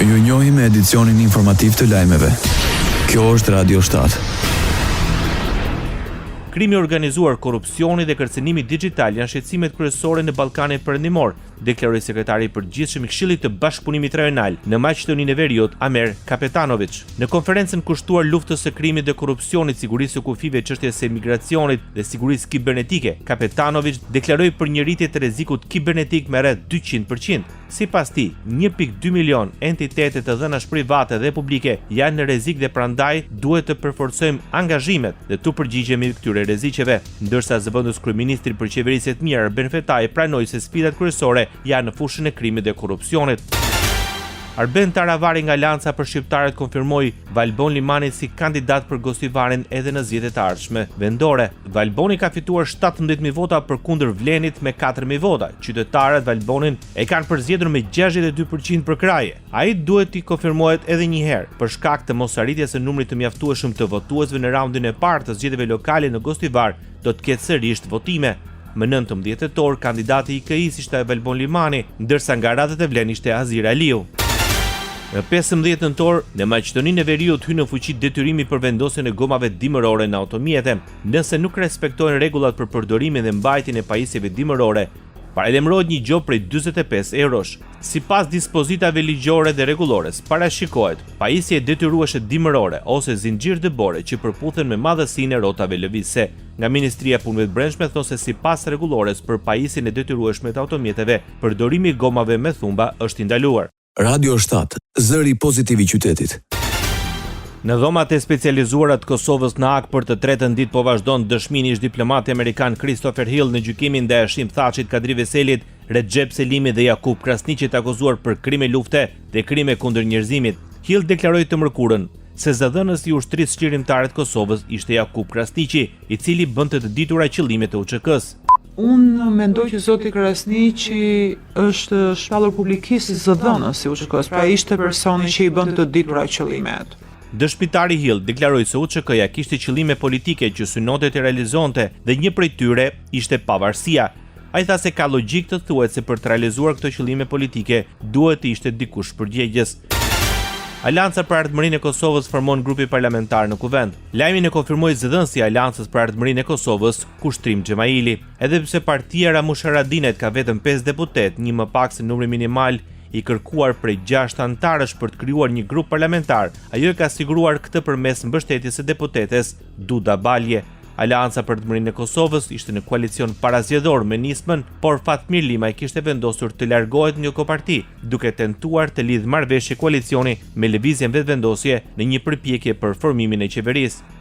Ju njohim me edicionin informativ të lajmeve. Kjo është Radio 7. Krimi organizuar, korrupsioni dhe kërcënimi digital janë shqetësimet kryesore në Ballkanin Perëndimor, deklaroi sekretari i përgjithshëm i Këshillit të Bashkëpunimit Rajonal në Maqedoninë e Veriut, Amer Kapetanović. Në konferencën kushtuar luftës së krimit dhe korrupsionit, sigurisë së kufive, çështjes së migracionit dhe sigurisë kibernetike, Kapetanović deklaroi për një rritje të rrezikut kibernetik me rreth 200%. Sipas tij, 1.2 milion entitete të dhënash private dhe publike janë në rrezik dhe prandaj duhet të përforcojmë angazhimet dhe të përgjigjemi këtyre rreziqeve. Ndërsa zëvendës kryeministri për qeverisje të mirë Arben Fetaj pranoi se sfidat kryesore janë në fushën e krimit dhe korrupsionit. Arben Taravari nga Lanca për shqiptarët konfirmoi Valbon Limani si kandidat për Gostivarin edhe në zgjedhjet e ardhshme vendore. Valboni ka fituar 17.000 vota përkundër Vlenit me 4.000 vota. Qytetarët Valbonin e kanë përzgjedhur me 62% për kraje. Ai duhet të konfirmohet edhe një herë për shkak të mosarritjes së numrit të mjaftueshëm të votuesve në raundin e parë të zgjedhjeve lokale në Gostivar, do të ketë sërish votime. Më 19 tetor, kandidati i KI-s ishte Valbon Limani, ndërsa nga radhët e Vlen ishte Azir Aliu. Në 15 nëntor, në Maqedoninë e Veriut hyn në fuqi detyrimi për vendosjen e gomave dimërore në automjete. Nëse nuk respektojnë rregullat për përdorimin dhe mbajtjen e pajisjeve dimërore, paralajmërohet një gjop prej 45 eurosh. Sipas dispozitave ligjore dhe rregullore, parashikohet pajisje detyruese dimërore ose zinxhir dëbore që përputhen me madhësinë e rrotave lëvizëse. Nga Ministria e Punëve të Brendshme thonë se sipas rregullores për pajisjen e detyrueshme të automjeteve, përdorimi i gomave me thumba është i ndaluar. Radio 7, zëri pozitiv i qytetit. Në dhomat e specializuara të Kosovës në Hag për të tretën ditë po vazhdon dëshmimi i diplomati amerikan Christopher Hill në gjykimin ndaj Hashim Thachit, Kadri Veselit, Recep Selimi dhe Jakub Krasniqit akuzuar për krime lufte dhe krime kundër njerëzimit. Hill deklaroi të mërkurën se zëdhënës i ushtrisë çlirimtare të Kosovës ishte Jakub Krasniqi, i cili bënte të ditura qëllimet e UÇK-s. Unë mendoj që zoti Krasniqi është shpallur publikisht zëdhënës si UÇK-s, pra ishte personi që i bënte të ditura qëllimet. Dëshmitari Hill deklaroi se UÇK-ja kishte qëllime politike që synonte të realizonte dhe një prej tyre ishte pavarësia. Ai tha se ka logjik të thuhet se për të realizuar këto qëllime politike duhet të ishte dikush përgjegjës. Alianca për Ardhmërinë e Kosovës formon grupi parlamentar në Kuvend. Lajmin e konfirmoi zëdhënësi i Aleancës për Ardhmërinë e Kosovës, Kushtrim Xhemaili. Edhe pse partia Ramush Haradinajt ka vetëm 5 deputet, një më pak se numri minimal i kërkuar prej 6 anëtarësh për të krijuar një grup parlamentar, ajo e ka siguruar këtë përmes mbështetjes së deputetes Duda Balje. Aleanca për Ardhmërinë e Kosovës ishte në koalicion parazgjedhor me nismën, por Fatmir Limaj kishte vendosur të largohet nga Koparti, duke tentuar të lidhë marrëveshje koalicioni me lëvizjen vetëvendosje në një përpjekje për formimin e qeverisë.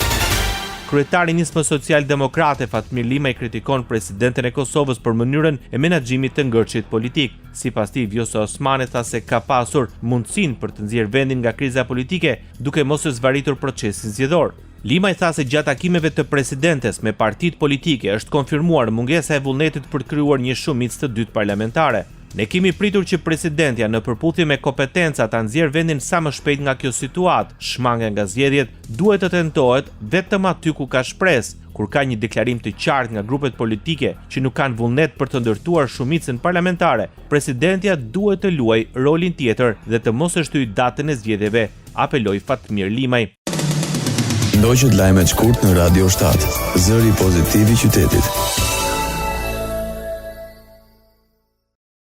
Kryetari i nismës social-demokrate Fatmir Limaj kritikon presidenten e Kosovës për mënyrën e menaxhimit të ngërçit politik. Sipas tij, Vjosa Osmani tha se ka pasur mundësinë për të nxjerrë vendin nga kriza politike, duke mos e zbaritur procesin zgjedhor. Limaj tha se gjatë takimeve të presidentes me partitë politike është konfirmuar mungesa e vullnetit për të krijuar një shumicë të dytë parlamentare. Ne kemi pritur që presidentja në përputhje me kompetencat ta nxjerrë vendin sa më shpejt nga kjo situatë, shmange nga zgjedhjet, duhet të tentohet vetëm aty ku ka shpresë, kur ka një deklarim të qartë nga grupet politike që nuk kanë vullnet për të ndërtuar shumicën parlamentare. Presidentja duhet të luajë rolin tjetër dhe të mos e shtyjë datën e zgjedhjeve, apeloi Fatmir Limaj. Ndoqët lajmet shkurt në Radio 7, zëri pozitiv i qytetit.